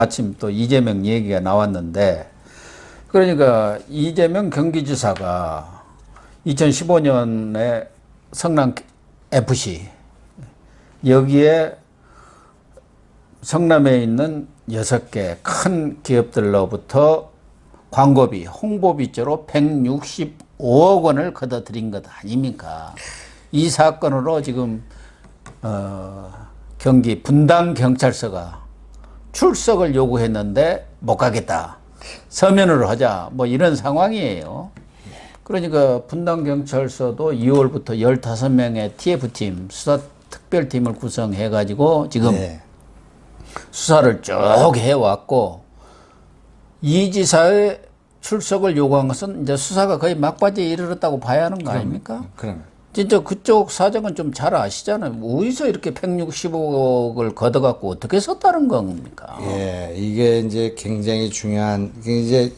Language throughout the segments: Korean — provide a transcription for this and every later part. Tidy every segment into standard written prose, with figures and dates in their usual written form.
아침 또 이재명 얘기가 나왔는데, 그러니까 이재명 경기지사가 2015년에 성남 FC 여기에 성남에 있는 6개 큰 기업들로부터 광고비, 홍보비조로 165억 원을 걷어들인 것 아닙니까? 이 사건으로 지금 경기 분당경찰서가 출석을 요구했는데 못 가겠다. 서면으로 하자. 뭐 이런 상황이에요. 그러니까 분당경찰서도 2월부터 15명의 TF팀, 수사특별팀을 구성해가지고 지금 수사를 쭉 해왔고, 이 지사의 출석을 요구한 것은 이제 수사가 거의 막바지에 이르렀다고 봐야 하는 거 아닙니까? 그럼. 진짜 그쪽 사정은 좀 잘 아시잖아요. 어디서 이렇게 165억을 걷어갖고 어떻게 썼다는 겁니까? 예, 이게 이제 굉장히 중요한, 이제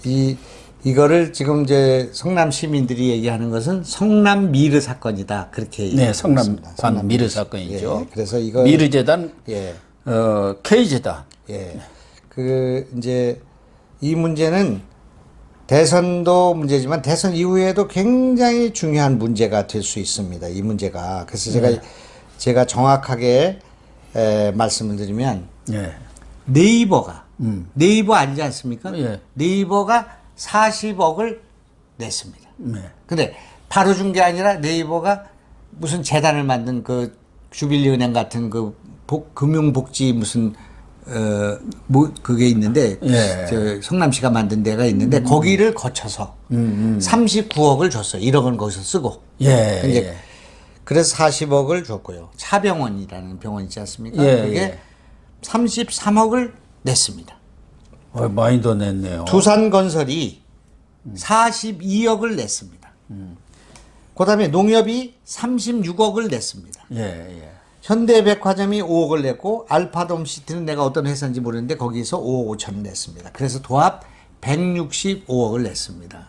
이거를 지금 이제 성남 시민들이 얘기하는 것은 성남 미르 사건이다. 그렇게 네, 성남 미르 사건이죠. 예, 그래서 이거 미르재단, 예. K재단. 예. 이제 이 문제는 대선도 문제지만 대선 이후에도 굉장히 중요한 문제가 될 수 있습니다. 이 문제가. 그래서 제가 정확하게 말씀을 드리면 네이버가 네이버 아니지 않습니까? 예. 네이버가 40억을 냈습니다. 근데 바로 준 게 아니라 네이버가 무슨 재단을 만든 그 주빌리은행 같은 그 금융복지 무슨 그게 있는데, 저 성남시가 만든 데가 있는데, 거기를 거쳐서 39억을 줬어요. 1억은 거기서 쓰고. 그래서 40억을 줬고요. 차병원이라는 병원 있지 않습니까? 그게 33억을 냈습니다. 많이 더 냈네요. 두산건설이 42억을 냈습니다. 그 다음에 농협이 36억을 냈습니다. 현대백화점이 5억을 냈고, 알파돔시티는 내가 어떤 회사인지 모르는데 거기서 5억 5천을 냈습니다. 그래서 도합 165억을 냈습니다.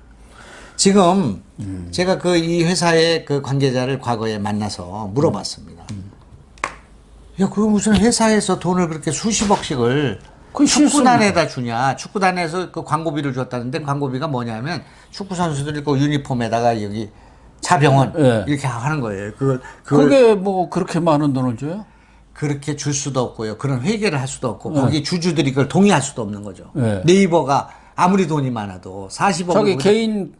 지금 제가 이 회사의 그 관계자를 과거에 만나서 물어봤습니다. 야, 그거 무슨 회사에서 돈을 그렇게 수십억씩을 축구단에다 주냐? 축구단에서 그 광고비를 줬다는데, 광고비가 뭐냐면 축구 선수들이 그 유니폼에다가 여기 차병원 이렇게 하는 거예요. 그게 뭐 그렇게 많은 돈을 줘요? 그렇게 줄 수도 없고요. 그런 회계를 할 수도 없고 거기 주주들이 그걸 동의할 수도 없는 거죠. 네이버가 아무리 돈이 많아도 40억 자기 개인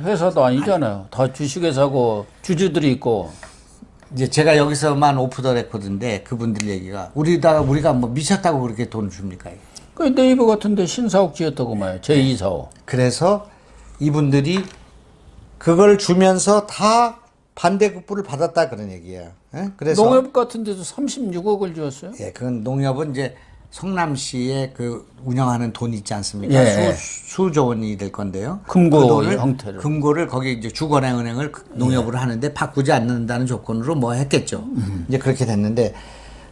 회사도 아니잖아요. 다 주식회사고 주주들이 있고. 이제 제가 여기서만 오프 더 레코드인데 그분들 얘기가 우리가 뭐 미쳤다고 그렇게 돈을 줍니까? 그 네이버 같은데 신사옥 지었다고 말이에요. 제2사옥. 그래서 이분들이 그걸 주면서 다 반대급부를 받았다 그런 얘기예요. 그래서 농협 같은 데도 36억을 주었어요? 예, 그건 농협은 이제 성남시에 그 운영하는 돈이 있지 않습니까? 수조 원이 될 건데요. 금고 형태를. 금고를 거기 이제 주거래은행을 농협으로 하는데 바꾸지 않는다는 조건으로 뭐 했겠죠. 이제 그렇게 됐는데,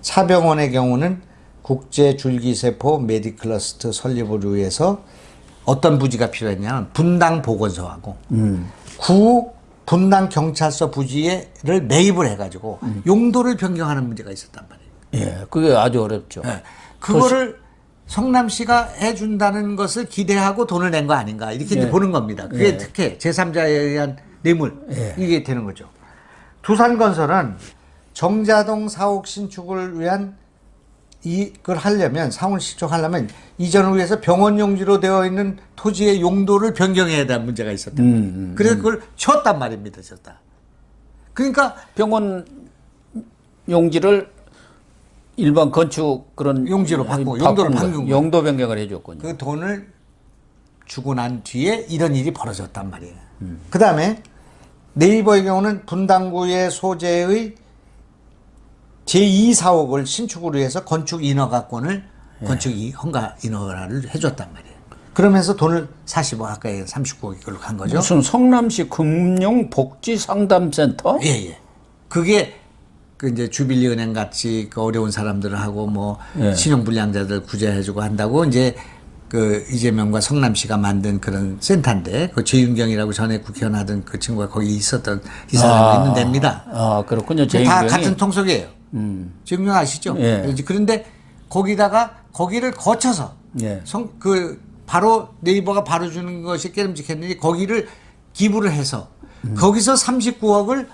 차병원의 경우는 국제줄기세포 메디클러스트 설립을 위해서 어떤 부지가 필요했냐면 분당 보건소하고 구 분당 경찰서 부지를 매입을 해가지고 용도를 변경하는 문제가 있었단 말이에요. 그게 아주 어렵죠. 그거를 성남시가 해준다는 것을 기대하고 돈을 낸 거 아닌가 이렇게 이제 보는 겁니다. 그게 특혜, 제3자에 의한 뇌물 이게 되는 거죠. 두산건설은 정자동 사옥 신축을 위한 이걸 하려면, 상훈 신축하려면 이전을 위해서 병원 용지로 되어 있는 토지의 용도를 변경해야 되는 문제가 있었다. 그래서 그걸 쳤단 말입니다. 쳤다. 그러니까 병원 용지를 일반 건축 그런 용지로 바꾸고 용도를 바꾼 거예요. 용도 변경을 해줬군요. 그 돈을 주고 난 뒤에 이런 일이 벌어졌단 말이에요. 그 다음에 네이버의 경우는 분당구의 소재의 제2사옥을 신축으로 해서 건축 인허가권을 건축 허가 인허가를 해줬단 말이에요. 그러면서 돈을 40억, 아까 39억 이걸로 간 거죠. 무슨 성남시 금융복지상담센터? 그게 그 이제 주빌리은행 같이 그 어려운 사람들하고 뭐 신용불량자들 구제해주고 한다고 이제 그 이재명과 성남시가 만든 그런 센터인데, 그 최윤경이라고 전에 국회의원 하던 그 친구가 거기 있었던 이 사람이 있는 데입니다. 그렇군요. 다 같은 통속이에요. 최윤경 아시죠? 그런데 거기다가 거기를 거쳐서 예. 바로 네이버가 바로 주는 것이 깨름직했는지 거기를 기부를 해서 거기서 39억을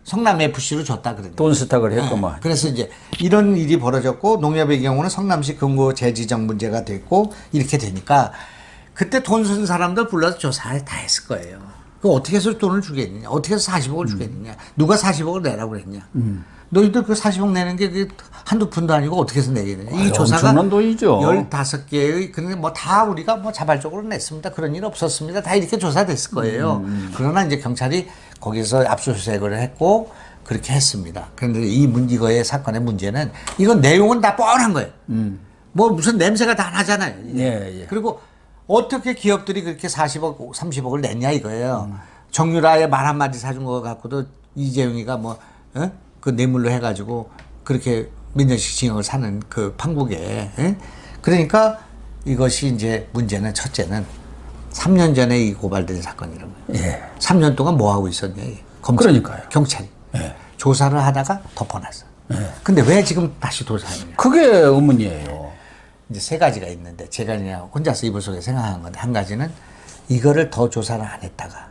성남 FC로 줬다 그러네요. 돈 스탁을 했구만. 그래서 이제 이런 일이 벌어졌고 농협의 경우는 성남시 금고 재지정 문제가 됐고 이렇게 되니까 그때 돈 쓴 사람들 불러서 조사를 다 했을 거예요. 그 어떻게 해서 돈을 주겠느냐? 어떻게 해서 40억을 주겠느냐? 누가 40억을 내라고 그랬냐? 너희들 그 40억 내는 게 한두 푼도 아니고 어떻게 해서 내겠느냐? 이 조사가 엄청난 돈이죠. 15개의 근데 뭐 다 우리가 뭐 자발적으로 냈습니다. 그런 일 없었습니다. 다 이렇게 조사됐을 거예요. 그러나 이제 경찰이 거기서 압수수색을 했고 그렇게 했습니다. 그런데 이거의 사건의 문제는 이건 내용은 다 뻔한 거예요. 뭐 무슨 냄새가 다 나잖아요. 예, 예. 그리고 어떻게 기업들이 그렇게 40억, 30억을 냈냐 이거예요. 정유라의 말 한마디 사준 거 갖고도 이재용이가 뭐, 그 뇌물로 해가지고 그렇게 몇 년씩 징역을 사는 그 판국에. 그러니까 이것이 이제 문제는 첫째는 3년 전에 이 고발된 사건이라고. 예. 3년 동안 뭐 하고 있었냐. 검찰, 그러니까요. 경찰이. 예. 조사를 하다가 덮어놨어. 근데 왜 지금 다시 조사하느냐. 그게 의문이에요. 이제 세 가지가 있는데 제가 그냥 혼자서 이불 속에 생각한 건데 한 가지는 이거를 더 조사를 안 했다가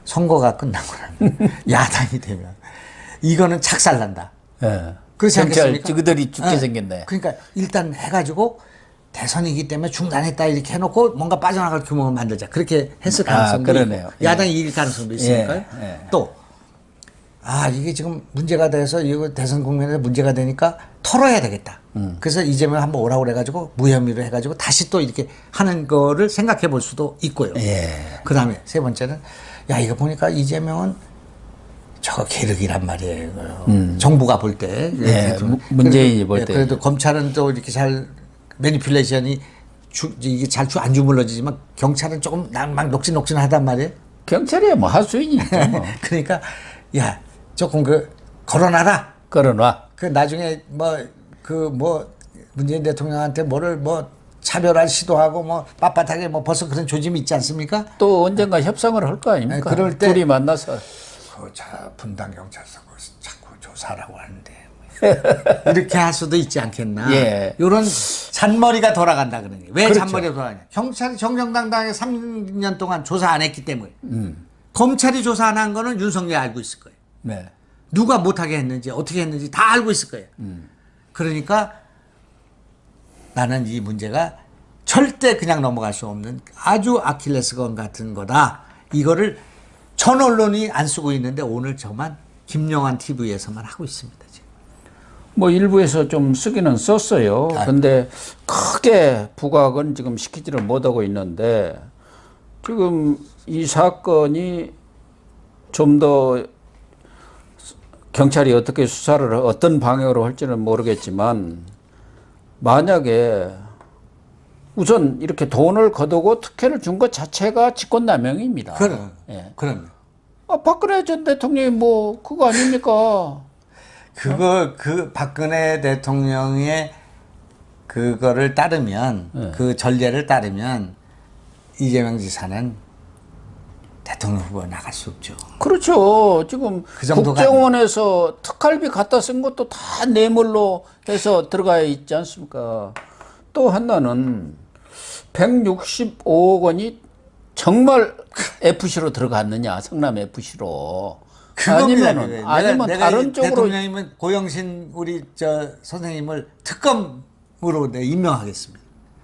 선거가 끝나고 나면 야당이 되면 이거는 착살난다. 예. 그렇지 경찰 않겠습니까? 찌그들이 죽게 생겼네. 그러니까 일단 해가지고 대선이기 때문에 중단했다 이렇게 해놓고 뭔가 빠져나갈 규모를 만들자. 그렇게 했을 가능성도 그러네요. 있고 야당이 이길 가능성도 있으니까요. 예. 또 이게 지금 문제가 돼서 이거 대선 국면에 문제가 되니까 털어야 되겠다. 그래서 이재명 한번 오라고 그래가지고 무혐의로 해가지고 다시 또 이렇게 하는 거를 생각해 볼 수도 있고요. 예. 그 다음에 세 번째는 이거 보니까 이재명은 저거 계륵이란 말이에요. 이거요. 정부가 볼 때. 예, 문재인이 볼 때. 그래도 검찰은 또 이렇게 잘 매니플레이션이 이게 잘 안 주물러지지만 경찰은 조금 막 녹진녹진하단 말이에요. 경찰이야 뭐 하수인이죠. 뭐. 그러니까 조금 걸어놔라. 걸어놔. 그 나중에 문재인 대통령한테 뭐를 차별할 시도하고 빳빳하게 벌써 그런 조짐이 있지 않습니까? 또 언젠가 협상을 할 거 아닙니까? 그럴 때 둘이 만나서. 분당 경찰서 자꾸 조사라고 하는데 이렇게 할 수도 있지 않겠나? 예. 이런 잔머리가 돌아간다 그러니 왜 그렇죠. 잔머리가 돌아가냐? 경찰이 정정당당하게 3년 동안 조사 안 했기 때문에 검찰이 조사 안 한 거는 윤석열이 알고 있을 거예요. 네. 누가 못하게 했는지 어떻게 했는지 다 알고 있을 거예요. 그러니까 나는 이 문제가 절대 그냥 넘어갈 수 없는 아주 아킬레스건 같은 거다. 이거를 전 언론이 안 쓰고 있는데 오늘 저만 김영환 TV에서만 하고 있습니다. 지금. 뭐 일부에서 좀 쓰기는 썼어요. 근데 크게 부각은 지금 시키지를 못하고 있는데 지금 이 사건이 좀 더 경찰이 어떻게 수사를 어떤 방향으로 할지는 모르겠지만 만약에 우선 이렇게 돈을 거두고 특혜를 준 것 자체가 직권남용입니다. 예. 그럼. 박근혜 전 대통령이 뭐 그거 아닙니까? 그 박근혜 대통령의 그거를 따르면 그 전례를 따르면 이재명 지사는 대통령 후보에 나갈 수 없죠. 그렇죠. 지금 그 정도가 국정원에서 특활비 갖다 쓴 것도 다 뇌물로 해서 들어가 있지 않습니까? 또 하나는 165억 원이 정말 FC로 들어갔느냐, 성남 FC로. 아니면 다른 쪽으로. 대통령이면 고영신 우리 선생님을 특검으로 임명하겠습니다.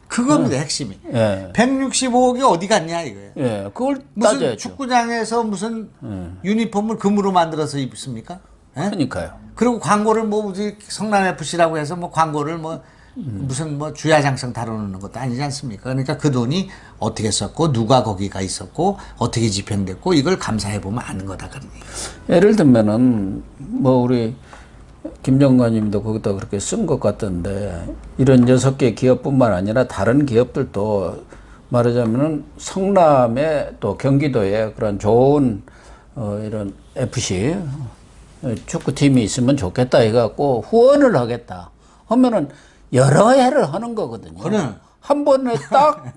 그겁니다, 핵심이. 예. 165억이 어디 갔냐 이거예요. 예, 그걸 무슨 따져야죠. 축구장에서 무슨 유니폼을 금으로 만들어서 입습니까? 예? 그러니까요. 그리고 광고를 성남 FC라고 해서 광고를 무슨 주야장성 다루는 것도 아니지 않습니까? 그러니까 그 돈이 어떻게 썼고 누가 거기가 있었고 어떻게 집행됐고 이걸 감사해 보면 아는 거다 그러니. 예를 들면은 우리 김정관님도 거기다 그렇게 쓴 것 같던데 이런 6개 기업뿐만 아니라 다른 기업들도 말하자면은 성남에 또 경기도에 그런 좋은 이런 FC 축구팀이 있으면 좋겠다 해갖고 후원을 하겠다 하면은 여러 해를 하는 거거든요. 그래. 한 번에 딱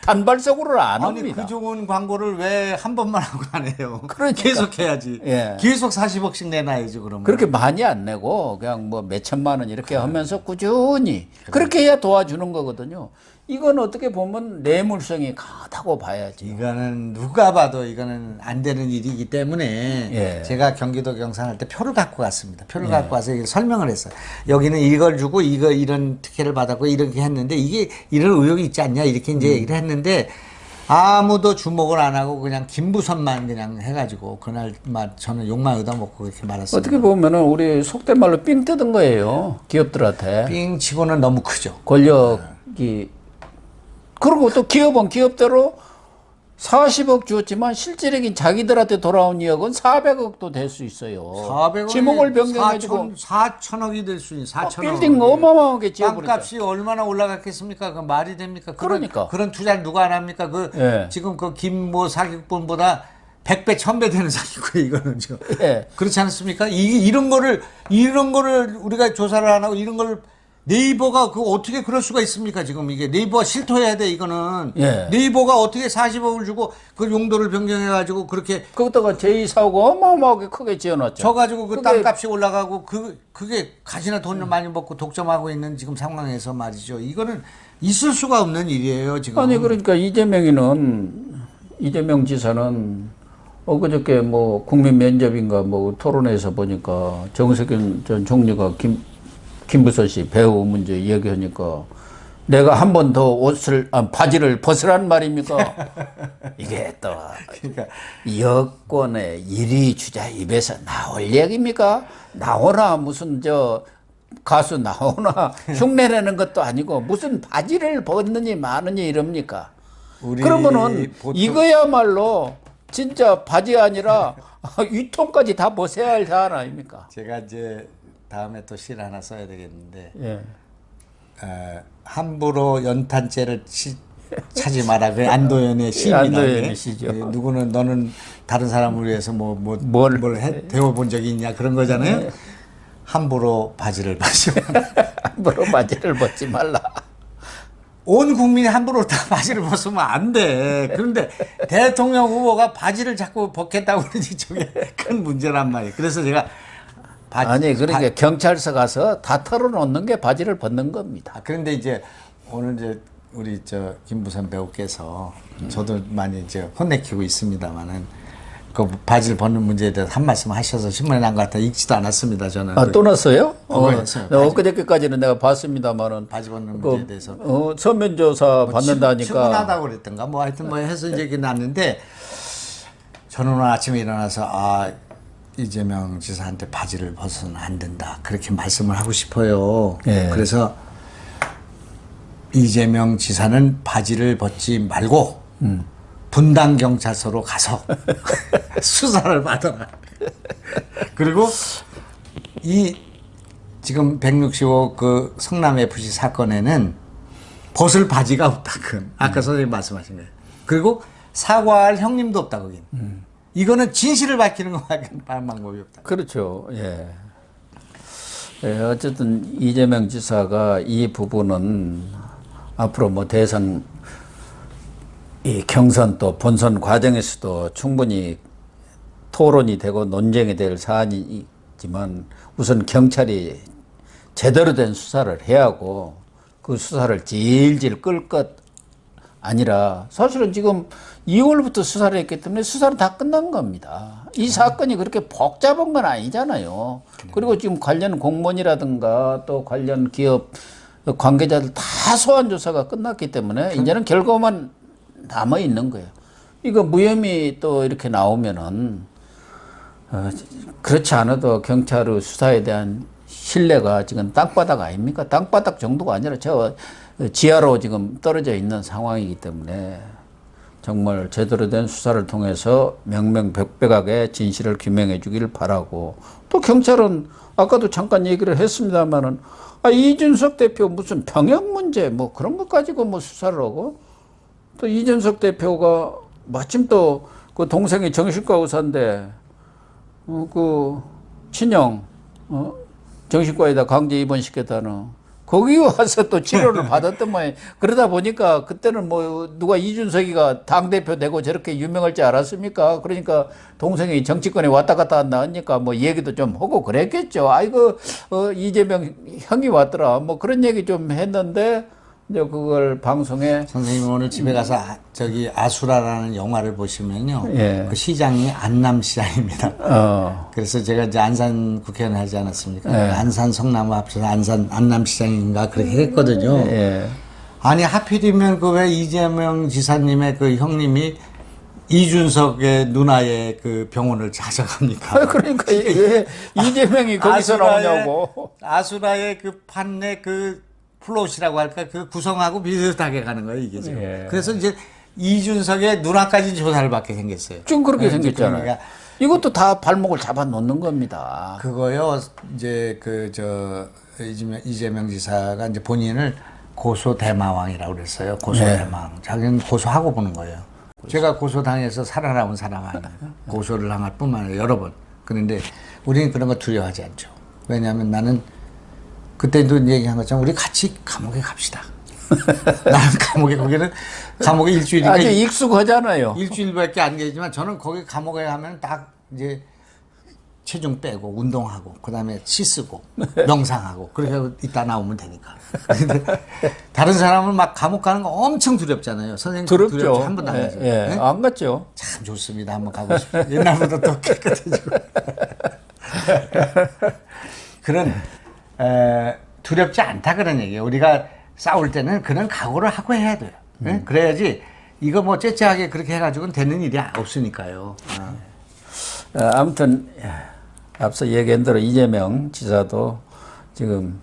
단발성으로는 안 아니 합니다. 그 좋은 광고를 왜 한 번만 하고 안 해요? 그러니까. 계속 해야지. 예. 계속 40억씩 내놔야지 그러면. 그렇게 많이 안 내고 그냥 뭐 몇천만 원 이렇게 하면서 꾸준히 그렇게 해야 도와주는 거거든요. 이건 어떻게 보면 뇌물성이 강하다고 봐야지. 이거는 누가 봐도 이거는 안 되는 일이기 때문에 예. 제가 경기도 경산할 때 표를 갖고 갔습니다. 표를 갖고 와서 설명을 했어요. 여기는 이걸 주고 이런 특혜를 받았고 이렇게 했는데 이게 이런 의혹이 있지 않냐 이렇게 이제 얘기를 했는데 아무도 주목을 안 하고 그냥 김부선만 그냥 해가지고 그날 막 저는 욕만 얻어먹고 그렇게 말았습니다. 어떻게 보면은 우리 속된 말로 삥 뜯은 거예요. 기업들한테. 삥 치고는 너무 크죠. 권력이. 그리고 또 기업은 기업대로 40억 주었지만 실질적인 자기들한테 돌아온 이억은 400억도 될 수 있어요. 400억이 지목을 변경해주고 4천억이 될 수 있는 4천억. 빌딩 어마어마하게 지어버렸죠. 땅값이 얼마나 올라갔겠습니까? 그 말이 됩니까? 그러니까. 그런 투자를 누가 안 합니까? 그 예. 지금 그 김모 사기꾼보다 100배, 1000배 되는 사기꾼 이거는 죠. 예. 그렇지 않습니까? 이런 거를 우리가 조사를 안 하고 이런 걸 네이버가 그 어떻게 그럴 수가 있습니까? 지금 이게 네이버가 실토해야 돼 이거는. 예. 네이버가 어떻게 40억을 주고 그 용도를 변경해 가지고 그렇게 거기다가 제2사고가 어마어마하게 크게 지어놨죠. 쳐 가지고 그 그게- 땅값이 올라가고 그게 가지나 돈을 많이 먹고 독점하고 있는 지금 상황에서 말이죠. 이거는 있을 수가 없는 일이에요, 지금. 아니 그러니까 이재명 지사는 엊그저께 뭐 국민 면접인가 뭐 토론회에서 보니까 정세균 전 총리가 김부선 씨 배우 문제 얘기하니까 내가 한 번 더 바지를 벗으란 말입니까? 이게 또 그러니까 여권의 1위 주자 입에서 나올 얘기입니까? 나오나 무슨 가수 나오나 흉내내는 것도 아니고 무슨 바지를 벗느니 마느니 이럽니까? 그러면은 이거야말로 진짜 바지 아니라 위통까지 다 벗어야 할 사안 아닙니까? 제가 이제 다음에 또 실 하나 써야 되겠는데 예. 함부로 연탄재를 차지 마라. 그 안도현의 시입니다. 안도현의 시죠. 누구는 너는 다른 사람을 위해서 뭘 배워본 적이 있냐 그런 거잖아요. 함부로 바지를 벗지 마라. 함부로 바지를 벗지 말라. 온 국민이 함부로 다 바지를 벗으면 안 돼. 그런데 대통령 후보가 바지를 자꾸 벗겠다고 그러니 저게 큰 문제란 말이에요. 그래서 제가 아니 그러니까 경찰서 가서 다 털어놓는 게 바지를 벗는 겁니다. 그런데 이제 오늘 이제 우리 김부선 배우께서 저도 많이 이제 혼내키고 있습니다만은 그 바지를 벗는 문제에 대해서 한 말씀 하셔서 신문에 난 것 같아 읽지도 않았습니다 저는. 또 났어요? 했어요. 엊그저께까지는 내가 봤습니다만은 바지 벗는 문제에 대해서 서면조사 받는다니까. 출근하다고 그랬던가 뭐 하여튼 뭐 해서 이제 이게 났는데 저는 오늘 아침에 일어나서 이재명 지사한테 바지를 벗어서는 안 된다 그렇게 말씀을 하고 싶어요. 예. 그래서 이재명 지사는 바지를 벗지 말고 분당 경찰서로 가서 수사를 받아라. 그리고 이 지금 165 그 성남 FC 사건에는 벗을 바지가 없다. 아까 선생님 말씀하신 거예요. 그리고 사과할 형님도 없다 거긴. 이거는 진실을 밝히는 것밖에 방법이 없다. 그렇죠. 예. 예, 어쨌든 이재명 지사가 이 부분은 앞으로 뭐 대선 이 경선 또 본선 과정에서도 충분히 토론이 되고 논쟁이 될 사안이지만 우선 경찰이 제대로 된 수사를 해야 하고 그 수사를 질질 끌 것 아니라 사실은 지금 2월부터 수사를 했기 때문에 수사는 다 끝난 겁니다. 이 사건이 그렇게 복잡한 건 아니잖아요. 그리고 지금 관련 공무원이라든가 또 관련 기업 관계자들 다 소환 조사가 끝났기 때문에 이제는 결과만 남아 있는 거예요. 이거 무혐의 또 이렇게 나오면은 그렇지 않아도 경찰의 수사에 대한 신뢰가 지금 땅바닥 아닙니까? 땅바닥 정도가 아니라 저 지하로 지금 떨어져 있는 상황이기 때문에 정말 제대로 된 수사를 통해서 명명백백하게 진실을 규명해 주길 바라고 또 경찰은 아까도 잠깐 얘기를 했습니다마는 이준석 대표 무슨 병역 문제 뭐 그런 것 가지고 뭐 수사를 하고 또 이준석 대표가 마침 또 그 동생이 정신과 의사인데 그 친형 정신과에다 강제 입원시켰다는 거기 와서 또 치료를 받았던 모양. 그러다 보니까 그때는 뭐 누가 이준석이가 당대표 되고 저렇게 유명할 줄 알았습니까? 그러니까 동생이 정치권에 왔다 갔다 한다 하니까 뭐 얘기도 좀 하고 그랬겠죠. 아이고, 이재명 형이 왔더라. 뭐 그런 얘기 좀 했는데, 이제 그걸 방송에. 선생님 오늘 집에 가서 저기 아수라라는 영화를 보시면요. 예. 그 시장이 안남시장입니다. 그래서 제가 이제 안산 국회의원 하지 않았습니까? 예. 안산 성남을 합쳐서 안남시장인가 그렇게 했거든요. 예. 아니 하필이면 그 왜 이재명 지사님의 그 형님이 이준석의 누나의 그 병원을 찾아갑니까? 그러니까 왜 이재명이 거기서 나오냐고. 아수라의 그 판내 그 플롯이라고 할까 그 구성하고 비슷하게 가는 거예요 이게 지금. 예. 그래서 이제 이준석의 누나까지 조사를 받게 생겼어요. 좀 그렇게 네, 생겼잖아요. 그러니까 이것도 다 발목을 잡아 놓는 겁니다. 그거요 이제 이재명 지사가 이제 본인을 고소 대마왕이라고 그랬어요. 고소 대마왕. 자기는 고소하고 보는 거예요. 제가 고소당해서 살아남은 사람 아니에요. 고소를 당할 뿐만 아니라 여러 번. 그런데 우리는 그런 거 두려워하지 않죠. 왜냐하면 나는 그때도 얘기한 것처럼 우리 같이 감옥에 갑시다. 나는 거기는 감옥에 일주일이니까 아주 익숙하잖아요. 일주일밖에 안 계지만 저는 거기 감옥에 가면 딱 이제 체중 빼고 운동하고 그다음에 씻고 명상하고 그렇게 하고 이따 나오면 되니까. 근데 다른 사람은 막 감옥 가는 거 엄청 두렵잖아요. 선생님 두렵죠. 한 번도 안 가죠. 예, 네? 안 갔죠. 참 좋습니다. 한번 가고 싶어요. 옛날보다 더 깨끗해지고. 그런 두렵지 않다 그런 얘기예요. 우리가 싸울 때는 그런 각오를 하고 해야 돼요. 네? 그래야지 이거 뭐 째째하게 그렇게 해가지고는 되는 일이 없으니까요. 아무튼 앞서 얘기한 대로 이재명 지사도 지금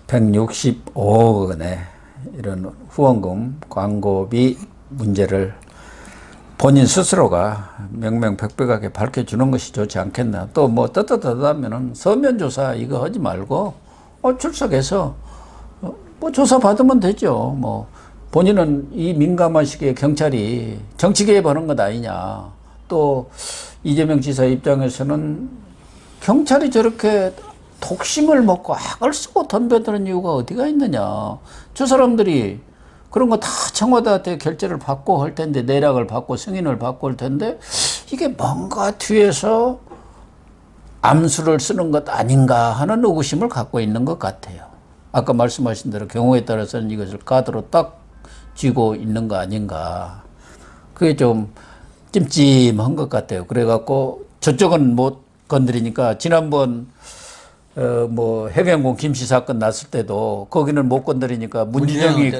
165억 원의 이런 후원금 광고비 문제를 본인 스스로가 명명백백하게 밝혀주는 것이 좋지 않겠나. 또 뭐 떳떳하다면은 서면 조사 이거 하지 말고 출석해서 뭐 조사 받으면 되죠. 뭐 본인은 이 민감한 시기에 경찰이 정치 개입하는 것 아니냐. 또 이재명 지사 입장에서는 경찰이 저렇게 독심을 먹고 악을 쓰고 덤벼드는 이유가 어디가 있느냐. 저 사람들이 그런 거 다 청와대한테 결재를 받고 할 텐데, 내락을 받고 승인을 받고 할 텐데, 이게 뭔가 뒤에서 암수를 쓰는 것 아닌가 하는 의구심을 갖고 있는 것 같아요. 아까 말씀하신 대로 경우에 따라서는 이것을 카드로 딱 쥐고 있는 거 아닌가. 그게 좀 찜찜한 것 같아요. 그래갖고 저쪽은 못 건드리니까 지난번 뭐 해경공 김씨 사건 났을 때도 거기는 못 건드리니까 문희정이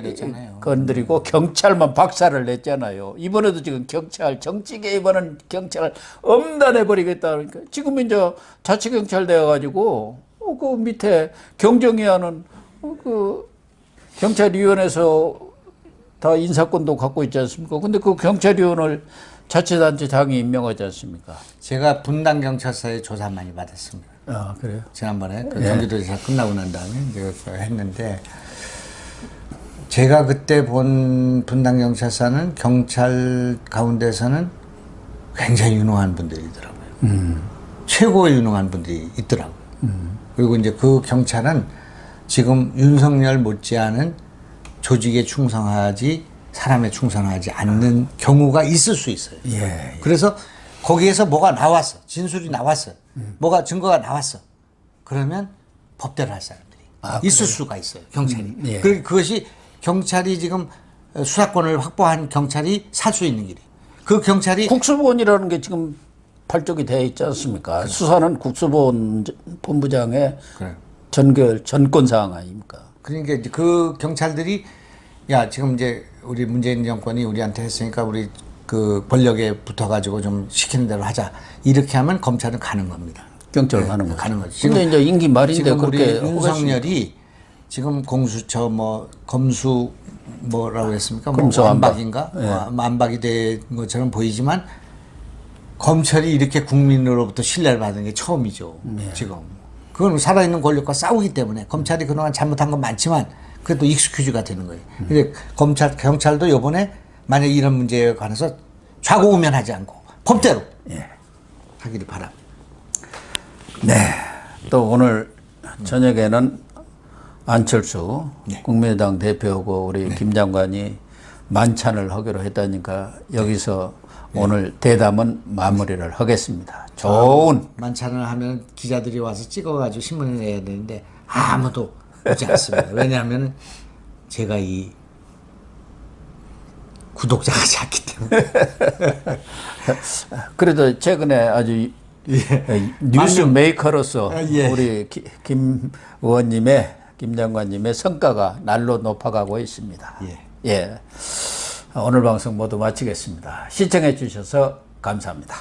건드리고 경찰만 박살을 냈잖아요. 이번에도 지금 경찰 정치 개입하는 경찰을 엄단해버리겠다. 그러니까 지금 이제 자치경찰 되어가지고 그 밑에 경정위원은 그 경찰위원회에서 다 인사권도 갖고 있지 않습니까? 근데 그 경찰위원을 자치단체장이 임명하지 않습니까? 제가 분당경찰서에 조사 많이 받았습니다. 아, 그래요? 지난번에 그 경기도지사 끝나고 난 다음에 제가 했는데 제가 그때 본 분당경찰서는 경찰 가운데서는 굉장히 유능한 분들이더라고요. 최고의 유능한 분들이 있더라고요. 그리고 이제 그 경찰은 지금 윤석열 못지않은 조직에 충성하지 사람에 충성하지 않는 경우가 있을 수 있어요. 예. 그래서 거기에서 뭐가 나왔어. 진술이 나왔어. 뭐가 증거가 나왔어. 그러면 법대로 할 사람들이 있을 수가 있어요. 경찰이. 예. 그것이 경찰이 지금 수사권을 확보한 경찰이 살 수 있는 길이에요. 그 경찰이 국수본이라는 게 지금 발족이 되어 있지 않습니까? 그래. 수사는 국수본 본부장의 전권 사항 아닙니까? 그러니까 이제 그 경찰들이 야 지금 이제 우리 문재인 정권이 우리한테 했으니까 우리 그 권력에 붙어가지고 좀 시키는 대로 하자. 이렇게 하면 검찰은 가는 겁니다. 경찰 가는 거죠. 가는 거죠. 근데 이제 임기 말인데 지금 그렇게 우리 윤석열이 지금 공수처 뭐 검수 뭐라고 했습니까? 검수 뭐 안박인가? 예. 안박이 된 것처럼 보이지만 검찰이 이렇게 국민으로부터 신뢰를 받은 게 처음이죠. 지금. 그건 살아있는 권력과 싸우기 때문에 검찰이 그동안 잘못한 건 많지만 그래도 익스큐즈가 되는 거예요. 근데 경찰도 요번에 만약 이런 문제에 관해서 좌고우면하지 않고 법대로 하기를 바랍니다. 네. 또 오늘 저녁에는 안철수 네. 국민의당 대표고 우리 김 장관이 만찬을 하기로 했다니까 여기서 오늘 대담은 마무리를 하겠습니다. 좋은 만찬을 하면 기자들이 와서 찍어가지고 신문에 내야 되는데 아무도 오지 않습니다. 왜냐하면 제가 이 구독자가 작기 때문에. 그래도 최근에 아주 뉴스 메이커로서 예. 우리 김 의원님의 김 장관님의 성과가 날로 높아가고 있습니다. 예. 오늘 방송 모두 마치겠습니다. 시청해 주셔서 감사합니다.